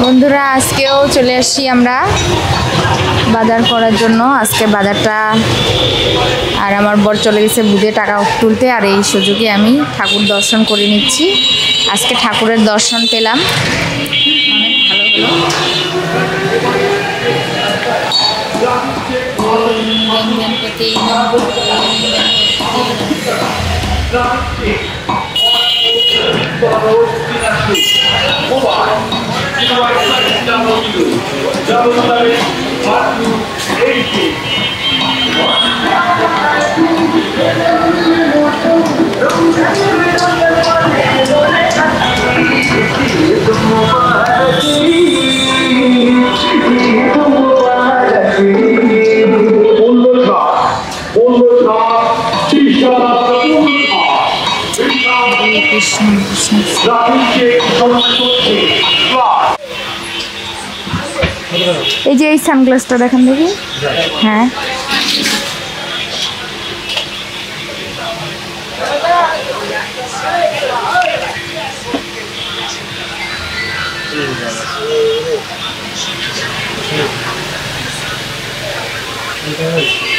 বন্ধুরা আজকেও চলে আসছি আমরা বাজার করার জন্য। আজকে বাজারটা আর আমার বর চলে গেছে বুধে টাকা তুলতে, আর এই সুযোগে আমি ঠাকুর দর্শন করে নিচ্ছি। আজকে ঠাকুরের দর্শন পেলাম, অনেক ভালো এই যে এই সানগ্লাসটা দেখেন দেখি। হ্যাঁ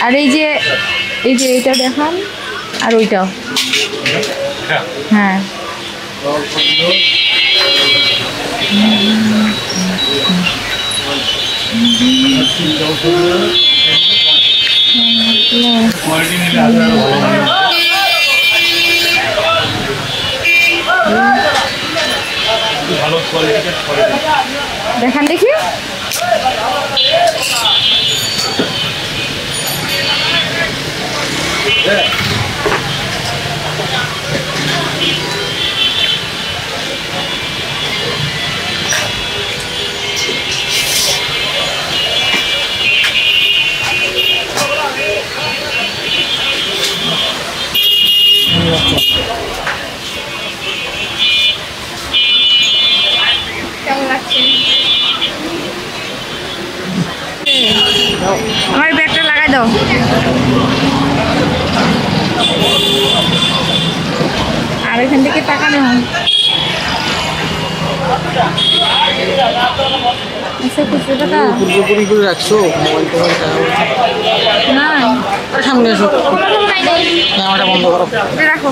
আর এই যে এইটা দেখান, আর ওইটাও। হ্যাঁ দেখান দেখি। আমার ব্যাগটা লাগাই দাও। আর এখান থেকে টাকা নেব। না সামনে এসো, ক্যামেরাটা বন্ধ করো, রাখো।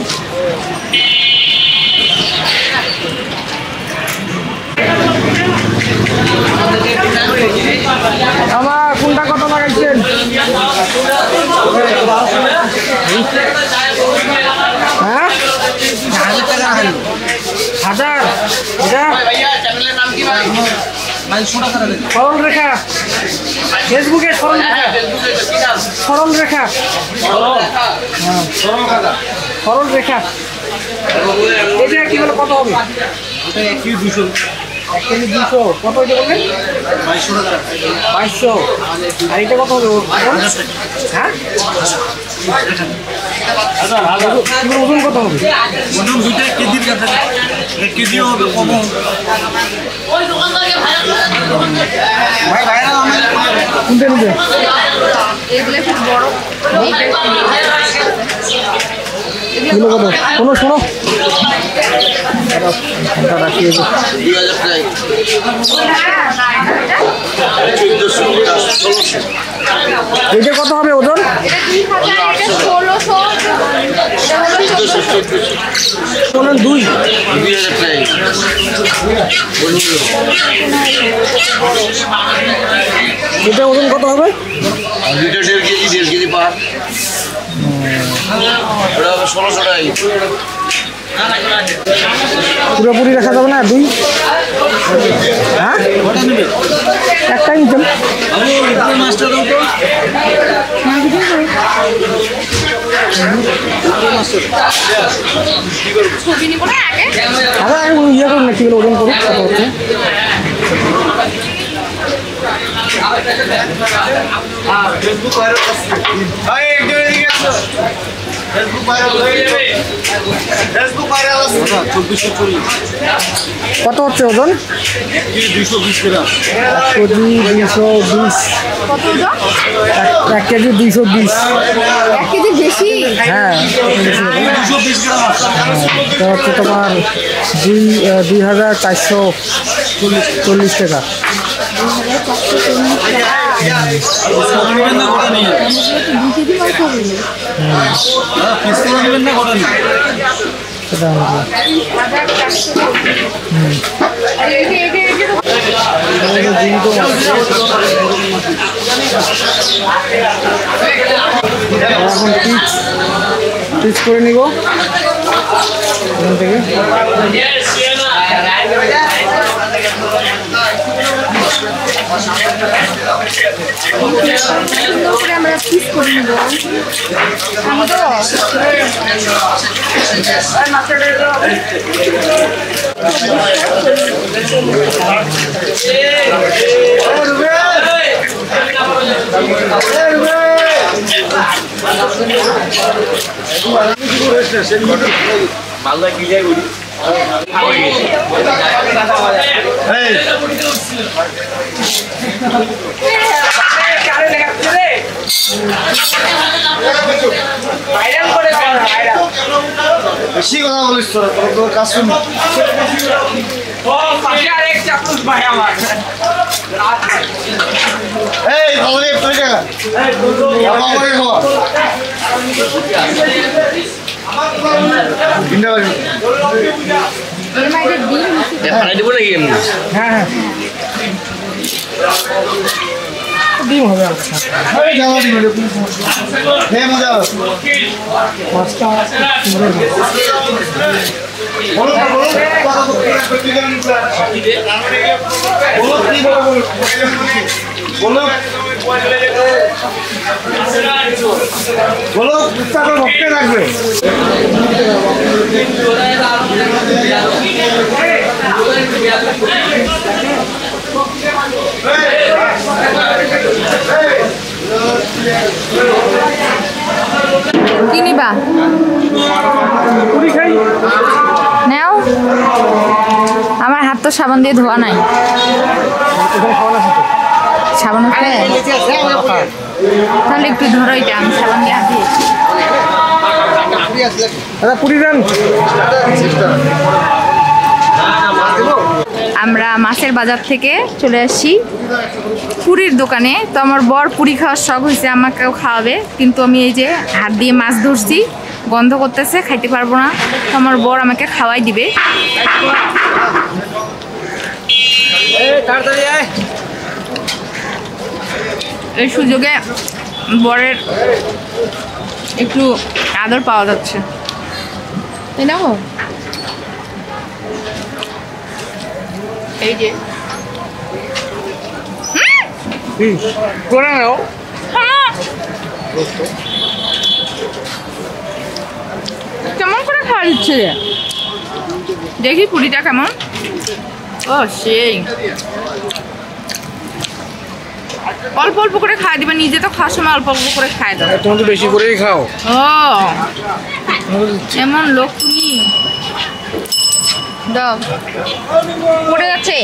আমার কোনটা কত লাগাইছেন? হ্যাঁ 1000 টাকা। 1000? সরল রেখা ফেসবুকে, সরল রেখা, সরল রেখা, সরল রেখা। এটা কি বলে কত হবে? 1 কেজি 200। 1 কেজি 200 কত এটা বললেন? 2200 টাকা। 2200। আর এটা কত হবে? হ্যাঁ ওজন কত হবে? ওজন 2 কেজির কাছে। 1 কেজি হবে কম। ভাই ভাইরা আমাদের কোনটা নিবে? এগুলো খুব বড়। এগুলো কত? শোনো শোনো, এটা রাখিয়ে দাও। 2000 টাকা। এটা কত হবে ওজন? এটা 2000, এটা 1600, এটা হলো 1400। 2000 টাকা। এটা ওজন কত হবে? এটা 1.5 কেজি, 1.5 কেজি পার। এটা হবে 1600 টাকা। পুরোপুরি রাখা যাবে না? 2? হ্যাঁ একটাই নিতাম। মাছটা দাও তো। ছবি নিব না আগে? আগে ইয়ে করুন না, কি ওজন করুন কত হচ্ছে। কত হচ্ছে ওজন? 220 গ্রাম। 1 কেজি 220। কত ওজন? 1 কেজি 220। 1 কেজি বেশি? হ্যাঁ 220 গ্রাম। এটা হচ্ছে তোমার 2400 40 টাকা। এখন পিচ করে নিব এখান থেকে। আমরা পিস করে নিব। মালদা কি যায় বলি বেশি কথা বলিস তোর কাজ শুন এই বলে তুই টাকা হ্যাঁ ডিম হবে। আচ্ছা মাছটা বলো ভক্তে রাখবে কি নিবা? নাও, আমার হাত তো সাবান দিয়ে ধোয়া নাই। সাবান আছে তাহলে একটু ধরো, এটা আমি সাবান দিয়ে হাত দিয়েছি। পুরি দেন। আমরা মাছের বাজার থেকে চলে আসছি পুরীর দোকানে। তো আমার বর পুরি খাওয়ার শখ হয়েছে, আমাকেও খাওয়াবে, কিন্তু আমি এই যে হাত দিয়ে মাছ ধরছি, গন্ধ করতেছে, খাইতে পারবো না। তো আমার বর আমাকে খাওয়াই দিবে। এই সুযোগে বরের একটু আদর পাওয়া যাচ্ছে, তাই না? এই যে কেমন করে খাওয়া দিচ্ছে, দেখি পুরিটা কেমন। ও সেই অল্প অল্প করে খাওয়া দিবে, নিজে তো খাওয়ার সময় অল্প অল্প করে খায় দাও। তুমি তো বেশি করেই খাও। ও এমন লোক তুমি, দাও পড়ে যাচ্ছে।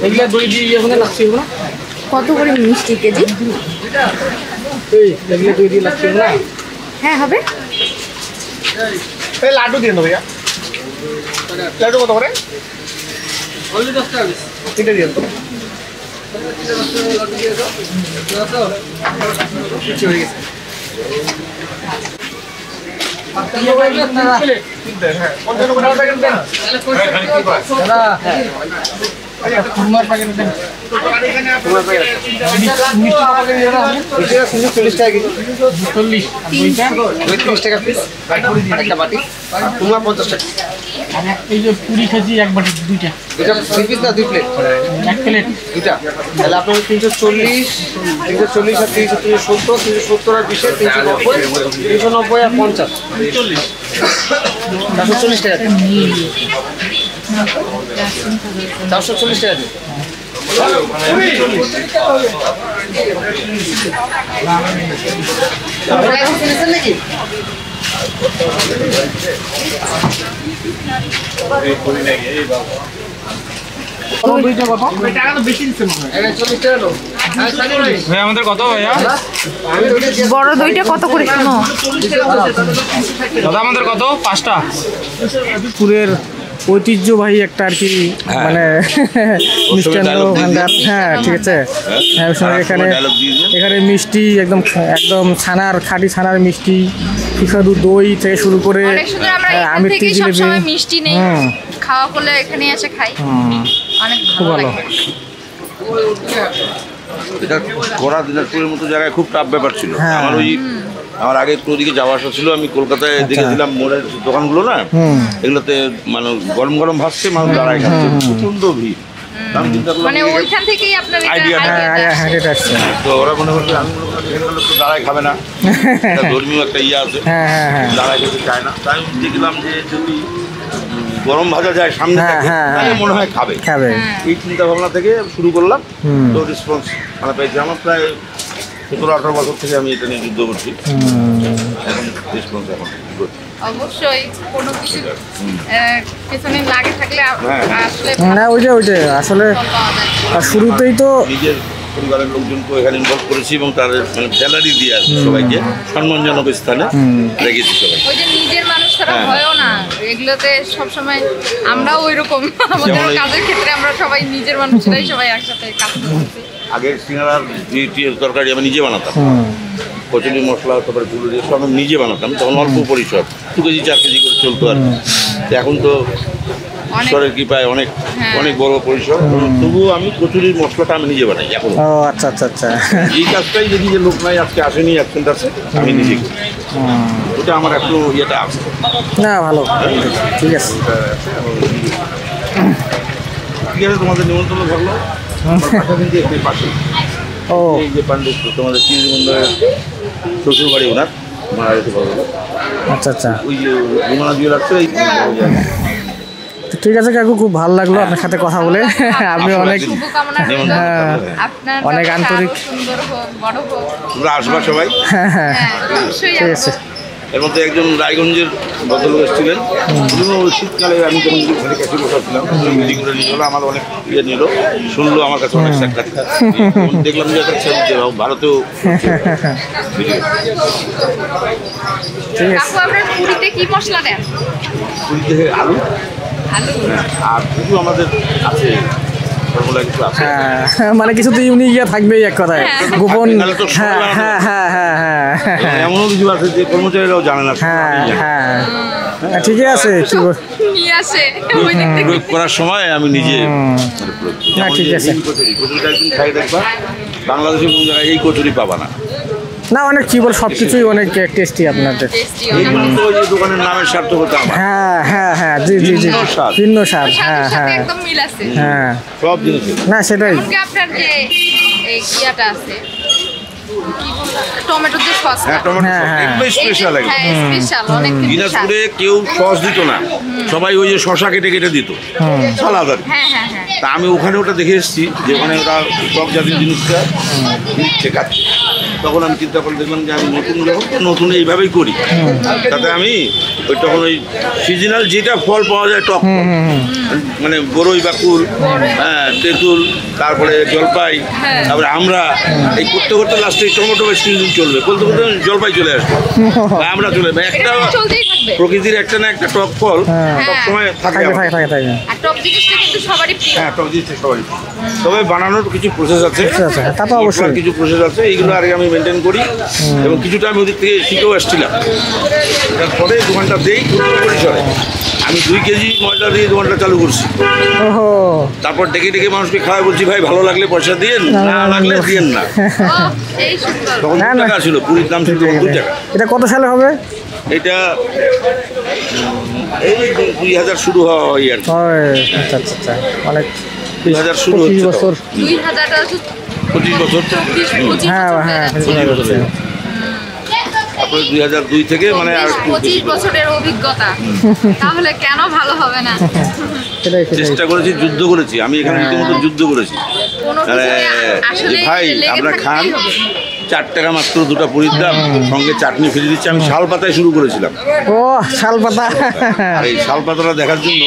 এগুলা দই দিয়ে ওখানে লাগছে না? কত করে মিষ্টি কেজি? এগুলা দই দিয়ে লাগছে না? হ্যাঁ হবে। এই লাড্ডু দিয়ে দেবো ভাইয়া, লাড্ডু কত করে? 10 টাকা তিনটে দিয়ে দেবো। খুরমার প্যাকেট দেন। 40 টাকা কেজি, 40 30 টাকা পিস একটা বাটি, খুরমা 50 টাকা। এই যে পুরি খাচ্ছি এক বাটি দুইটা। এটা 2 পিস না 2 প্লেট? এক প্লেট দুটা। তাহলে আপনার 340 আর 370, 370 আর 20 390, 390 আর 50 440 টাকা। 440 টাকা দিন। নাকি দুইটা কত এই টাকা তো বেশি দিতে মনে হয় এটা 40 টাকা লো ভাই আমাদের কত ভাইয়া আমি দুইটা বড় দইটা কত করে শোনো? দাদা আমাদের কত 5টা পুরের ঐতিহ্যবাহী একটা আর কি মানে মিষ্টান্ন ভান্ডার। হ্যাঁ ঠিক আছে। হ্যাঁ ওর সঙ্গে এখানে এখানে মিষ্টি একদম একদম ছানার খাঁটি ছানার মিষ্টি সুস্বাদু দই থেকে শুরু করে অনেক সুন্দর। আমরা এখান আমির থেকে জিলিপি। সবসময় মিষ্টি নেই, খাওয়া করলে এখানে এসে খাই, অনেক খুব ভালো ভালো। লাগে। এটা করা দিনাজপুরের মতো জায়গায় খুব টাফ ব্যাপার ছিল। হ্যাঁ। আমার আগে একটু ওদিকে যাওয়া আসা ছিল, আমি কলকাতায় দেখেছিলাম মোড়ের দোকানগুলো না, এগুলোতে মানে গরম গরম ভাসছে, মানুষ দাঁড়ায় খাচ্ছে, প্রচন্ড ভিড়। আমি চিন্তা করলাম মানে ওইখান থেকেই আপনার এটা Idea টা, আইডিয়াটা হ্যাঁ এটা আসছে। তো ওরা মনে করছে আমি মনে করলাম এখানে লোক তো দাঁড়ায় খাবে না, একটা ধর্মীয় একটা ইয়ে আছে, হ্যাঁ হ্যাঁ হ্যাঁ দাঁড়ায় খেতে চায় না। তাই আমি দেখলাম যে যদি গরম ভাজা যায় সামনে হ্যাঁ, থাকে, হ্যাঁ, তাহলে হ্যাঁ। মনে হয় খাবে। খাবে। এই চিন্তা ভাবনা থেকে শুরু করলাম। তো রেসপন্স মানে পেয়েছি। আমার প্রায় 17-18 বছর থেকে আমি এটা নিয়ে যুদ্ধ করছি। এখন রেসপন্স এখন good। অবশ্যই কোনো কিছু পেছনে লাগে থাকলে হ্যাঁ। আসলে না ওইটাই আসলে ফল পাওয়া যায়। আর শুরুতেই তো নিজের পরিবারের লোকজনকে এখানে ইনভলভ করেছি এবং তাদের মানে স্যালারি দিয়ে আর কি সবাইকে সম্মানজনক স্থানে রেখেছি সবাই। ওই যে নিজের মানুষ তারা হ্যাঁ। হয়ও না, এগুলোতে সবসময় আমরাও ওই রকম আমাদের যেমন এই- কাজের ক্ষেত্রে আমরা সবাই নিজের মানুষরাই সবাই একসাথে কাজ করছি। আগে সিঙ্গারার তরকারি আমি নিজে বানাতাম, কচুরি মশলা তারপরে পুরো দিয়ে সব আমি নিজে বানাতাম, তখন অল্প পরিসর 2 কেজি 4 কেজি করে চলতো আর কি। তো এখন তো অনেক ঈশ্বরের কৃপায় অনেক হ্যাঁ। অনেক বড় পরিসর, তবুও আমি কচুরির মশলাটা আমি নিজে বানাই এখন। ও আচ্ছা আচ্ছা আচ্ছা এই কাজটাই যদি যে লোক নাই আজকে আসেনি অ্যাবসেন্ট আছে, আমি নিজে করি। ওটা আমার এখনো ইয়েটা আছে। না ভালো ঠিক আছে। ওটা আছে, আমার নিজে করি। ঠিক আছে, তোমাদের নিমন্ত্রণ থাকলো। আমার বাসা কিন্তু একটু পাশেই। ও এই যে পাণ্ডু তোমাদের চিরমন্দিরের শ্বশুর বাড়ি ওনার মারা যেতে পারবো। আচ্ছা আচ্ছা ওই যে বিমানা দিয়ে রাখছে এই তো ঠিক আছে কাকু, খুব ভালো লাগলো আপনার সাথে কথা বলে। আপনি অনেক শুভকামনা রইল। হ্যাঁ, আপনার অনেক ব্যবসা আন্তরিক। আরো সুন্দর হোক, বড় হোক। তোমরা আসবা সবাই। হ্যাঁ, অবশ্যই ঠিক আছে। আসবো। এর মধ্যে একজন রায়গঞ্জের ভদ্রলোক এসেছিলেন, উনিও ওই শীতকালে আমি যখন ঘরে কাছে বসাচ্ছিলাম মিটিং করে নিয়ে হলো, আমার অনেক ইয়ে নিল, শুনলো আমার কাছে অনেক সাক্ষাৎ। দেখলাম যে একটা ছেলে ভারতেও ঠিক আছে। কাকু আপনার পুরিতে কি মশলা দেন? পুরীতে আলু, আলু। হ্যাঁ, আর কিছু আমাদের আছে ফর্মুলা কিছু আছে। হ্যাঁ মানে কিছু তো ইউনিক ইয়ে থাকবেই এক কথায় গোপন। তাহলে তো সবাই হ্যাঁ বানাতে হ্যাঁ হ্যাঁ হ্যাঁ হ্যাঁ এমনও কিছু আছে যে কর্মচারীরাও জানে না। হ্যাঁ আমি জানি। হ্যাঁ ঠিকই আছে কি নিয়ে আসে ওই দিক থেকে। প্রয়োগ করার সময় আমি নিজে প্রয়োগ করি। না, যেমন ঠিক এই যে আছে। এই কচুরিটা একদিন খাই দেখবা, বাংলাদেশে কোনো জায়গায় এই কচুরি পাবা না। না অনেক কি বল সব কিছুই অনেক টেস্টি আপনাদের। টেস্টি এই তো ওই যে দোকানের নামের সার্থকতা আমার। হ্যাঁ হ্যাঁ হ্যাঁ জি জি জি ভিন্ন স্বাদ। ভিন্ন স্বাদ। হ্যাঁ সাথে হ্যাঁ একদম মিল আছে। হ্যাঁ সব জিনিসে না সেটাই। এমনকি আপনার যে এই কিয়াটা আছে কি বলবো, টমেটোর যে সসটা হ্যাঁ টমেটো হ্যাঁ, সস হ্যাঁ। এগুলো স্পেশাল একদম। হ্যাঁ স্পেশাল অনেক কিন্তু স্বাদ। দিনাজপুরে কেউ সস দিত না, সবাই ওই যে শশা কেটে কেটে দিত সালাদ আর কি। হ্যাঁ হ্যাঁ হ্যাঁ তা আমি ওখানে ওটা দেখে এসেছি যে ওখানে ওরা টক জাতীয় জিনিসটা দিচ্ছে খাচ্ছে। তখন আমি চিন্তা করে দেখলাম যে আমি নতুন যখন নতুন এইভাবেই করি, তাতে আমি ওই তখন ওই সিজনাল যেটা ফল পাওয়া যায় টক ফল, মানে বড়ই বা কুল, হ্যাঁ তেঁতুল, তারপরে জলপাই, তারপরে আমরা এই করতে করতে লাস্টে টমেটো বেশ কিছুদিন চলবে, বলতে বলতে জলপাই চলে আসবে বা আমরা চলে আসবে। একটা এটা চলতেই থাকবে। প্রকৃতির একটা না একটা টক ফল সবসময় থাকে থাকে আমার। থাকে থাকে থাকে আর টক জিনিসটা কিন্তু সবারই প্রিয়। হ্যাঁ টক জিনিসটা সবাই, তবে বানানোর কিছু প্রসেস আছে, আছে, তা তো অবশ্যই। মশলার কিছু প্রসেস আছে, এইগুলো আগে আমি মেনটেন করি এবং কিছুটা আমি ওদিক থেকে শিখেও এসেছিলাম। তারপরে দোকানটা দেই ছোট পরিসরে, আমি 2 কেজি ময়দা দিয়ে দোকানটা চালু করছি। ওহো তারপর ডেকে ডেকে মানুষকে খাওয়াই বলছি ভাই ভালো লাগলে পয়সা দিয়েন, না লাগলে দিয়েন না। ও এই সুন্দর। তখন না, 2 না। টাকা ছিল, পুরীর দাম ছিল তখন 2 টাকা। এটা কত সালে হবে? এটা এই 2000 শুরু হয় আর কি, ওই আচ্ছা আচ্ছা আচ্ছা অনেক 2000 শুরু 25 হচ্ছে বছর। 2000টা 25 বছর। 25 হ্যাঁ বছর হ্যাঁ হয়ে যাচ্ছে। বুঝতে পারছি। তারপরে 2002 থেকে মানে আর একটু 25 বেশি করে। বছরের অভিজ্ঞতা, তাহলে কেন ভালো হবে না? সেটাই সেটাই চেষ্টা করেছি, যুদ্ধ করেছি, আমি এখানে রীতিমতো যুদ্ধ করেছি। কোনো আরে, কিছুতে আসলে ভাই, লেগে আমরা থাকতেই খান। হবে। 4 টাকা মাত্র 2টা পুরির দাম, সঙ্গে চাটনি ফ্রি দিচ্ছে। আমি শাল পাতায় শুরু করেছিলাম। ও শাল পাতা। আর এই শাল পাতাটা দেখার জন্য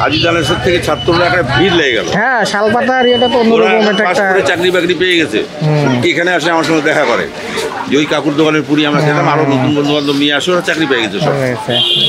আজিজানেশ্বর থেকে ছাত্ররা একটা ভিড় লেগে গেল। হ্যাঁ শাল পাতার ইয়েটা তো অন্যরকম, এটা পাস একটা করে চাকরি বাকরি পেয়ে গেছে, এখানে আসে আমার সঙ্গে দেখা করে যে ওই কাকুর দোকানের পুরি আমরা খেতাম, আরো নতুন বন্ধু বান্ধব নিয়ে আসে, ওরা চাকরি পেয়ে গেছে, সব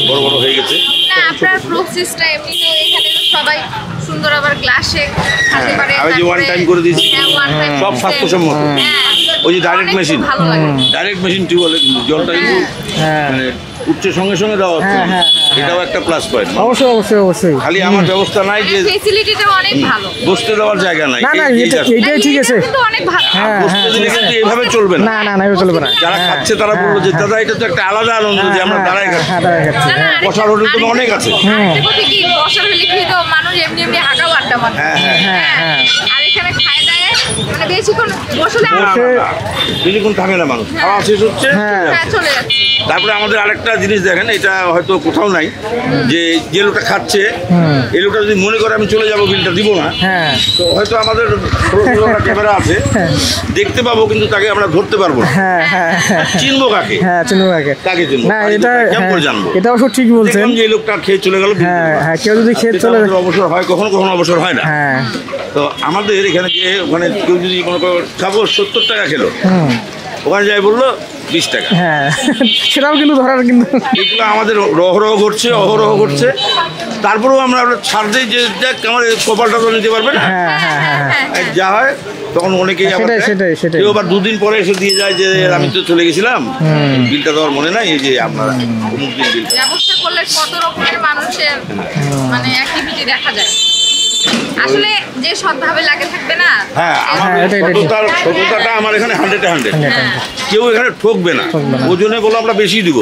বড় বড় হয়ে গেছে। না আপনার প্রসেসটা এমনি তো এখানে তো সবাই সুন্দর আবার গ্লাসে খেতে পারে। আমি যে ওয়ান টাইম করে দিয়েছি, হ্যাঁ, one time সব system। স্বাস্থ্যসম্মত। হ্যাঁ, ওই যে ডাইরেক্ট অনেক মেশিন, ভালো লাগে। ডাইরেক্ট মেশিন টিউবওয়েলে কিন্তু জলটা কিন্তু হ্যাঁ মানে উঠছে সঙ্গে সঙ্গে দেওয়া হচ্ছে, হ্যাঁ, হ্যাঁ, হ্যাঁ। এটাও একটা প্লাস পয়েন্ট। অবশ্যই অবশ্যই অবশ্যই। খালি আমার ব্যবস্থা নাই যে ফেসিলিটিটাও অনেক ভালো। বসতে দেওয়ার জায়গা নাই, না না এই এটা আছে। এটাই ঠিক আছে। এটা কিন্তু অনেক ভালো। হ্যাঁ বসতে হ্যাঁ দিলে কিন্তু এইভাবে চলবে না। না না না এটা চলবে না। যারা খাচ্ছে তারা বললো যে দাদা এটা তো একটা আলাদা আনন্দ যে আমরা দাঁড়াই খাচ্ছি। হ্যাঁ দাঁড়ায় খাচ্ছি। না, না, বসার হোটেল তো অনেক আছে। আরেকটা কথা কি, বসার হলে কি তো মানুষ এমনি এমনি হাঁকাও আড্ডা মারে। হ্যাঁ, হ্যাঁ, হ্যাঁ। আর এখানে খায় দায় মানে বেশিক্ষণ বসলে আর বেশিক্ষণ থাকে না মানুষ, খাওয়া শেষ হচ্ছে। হ্যাঁ হ্যাঁ চলে যাচ্ছে। তারপরে আমাদের আরেকটা জিনিস দেখেন, এটা হয়তো কোথাও নাই, যে লোকটা খাচ্ছে এই লোকটা যদি মনে করে আমি চলে যাবো, বিলটা দিব না, হ্যাঁ তো হয়তো আমাদের 16-17টা ক্যামেরা আছে, দেখতে পাবো কিন্তু তাকে আমরা ধরতে পারবো না। হ্যাঁ হ্যাঁ হ্যাঁ চিনবো কাকে? হ্যাঁ চিনবো আগে। কাকে চিনবো? না এটা কেমন করে হ্যাঁ, জানবো? এটা অবশ্য ঠিক বলছেন। দেখলাম যে এই লোকটা খেয়ে চলে গেল, হ্যাঁ হ্যাঁ কেউ যদি খেয়ে চলে অবসর হয়, কখনো কখনো অবসর হয় না। হ্যাঁ তো আমাদের এখানে যে ওখানে কেউ যদি মনে করো খাবো 70 টাকা খেলো, ওখানে যাই বললো 20 টাকা। হ্যাঁ সেটাও কিন্তু ধরার কিন্তু এগুলো আমাদের অহরহ ঘটছে। তারপরেও আমরা ছাড় দিই যে দেখ আমার এই কপালটা তো নিতে পারবে না। হ্যাঁ হ্যাঁ হ্যাঁ আর যা হয় তখন অনেকেই আবার সেটাই, দেয়। সেটাই, সেটাই। কেউ আবার 2 দিন পরে এসে দিয়ে যায় যে আমি তো চলে গেছিলাম, বিলটা দেওয়ার মনে নাই, এই যে আপনারা অমুক দিন বিল। ব্যবস্থা করলে কত রকমের মানুষের মানে অ্যাক্টিভিটি দেখা যায়। আসলে যে সৎভাবে লাগে থাকবে না। হ্যাঁ, আমার হ্যাঁ, এটাই, এটাই। সততাটা আমার এখানে 100-100। হ্যাঁ। কেউ এখানে ঠকবে না। ওজনে বলে আমরা বেশি দিব।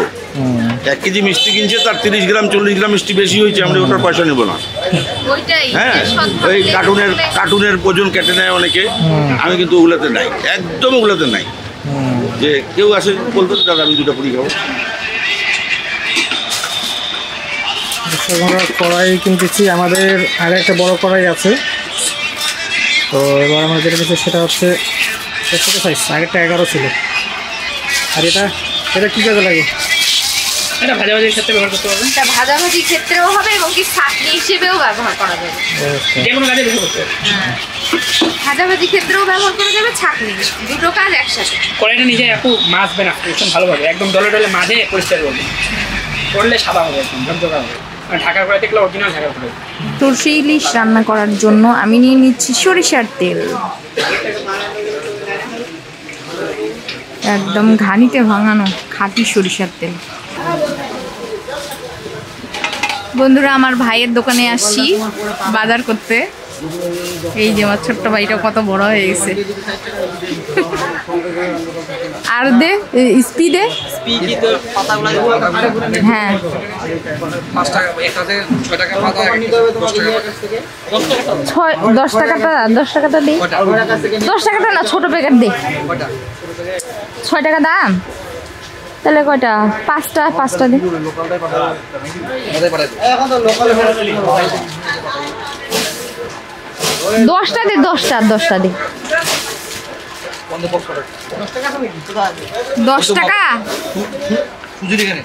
1 কেজি মিষ্টি কিনছে, তার 30 গ্রাম 40 গ্রাম মিষ্টি বেশি হয়েছে, আমরা ওটার পয়সা নেবো না। ওইটাই হ্যাঁ, যে সৎভাবে ওই লেগে কার্টুনের ওজন কেটে নেয় অনেকে, আমি কিন্তু ওগুলোতে নাই, একদম ওগুলোতে নাই। যে কেউ আসে বলতো দাদা আমি 2টা পুরি খাবো। আমরা কড়াই কিনতেছি, আমাদের আরে একটা বড় কড়াই আছে। তো এবার আমরা যেটা নিচ্ছি সেটা হচ্ছে 100 সাইজ, আগেরটা 11 ছিল। আর এটা কী কাজে লাগে? এটা ভাজাভাজির ক্ষেত্রে ব্যবহার করতে পারবেন, এটা ভাজাভাজি ক্ষেত্রেও হবে এবং কি চাটনি হিসেবেও ব্যবহার করা যাবে। যে কোনো কাজে ব্যবহার করতে পারবেন। ভাজাভাজি ক্ষেত্রেও ব্যবহার করা যাবে, ছাঁকনি, দুটো কাজ একসাথে। কড়াইটা নিজে একটু মাছবে না ভীষণ ভালোভাবে, একদম ডলে ডলে মাঝে পরিষ্কার করবে, করলে সাদা হবে, একদম ঝকঝকা হবে। আর ঢাকার কড়াই দেখলে অরিজিনাল ঢাকার কড়াই। সরষে ইলিশ রান্না করার জন্য আমি নিয়ে নিচ্ছি সরিষার তেল, একদম ঘানিতে ভাঙানো খাঁটি সরিষার তেল। বন্ধুরা আমার ভাইয়ের দোকানে আসছি বাজার করতে। এই যে আমার ছোট্ট ভাইটা কত বড় হয়ে গেছে। আর দে স্পিডে, হ্যাঁ 5 টাকা একটাতে 6 টাকা পাতা, 10 টাকাটা দে, 10 টাকাটা না ছোট প্যাকেট দে। 6 টাকা দাম, তাহলে কয়টা? 5টা দে। এখন তো লোকাল 10টা দে, 10টা দে। 10 টাকা সুজির এখানে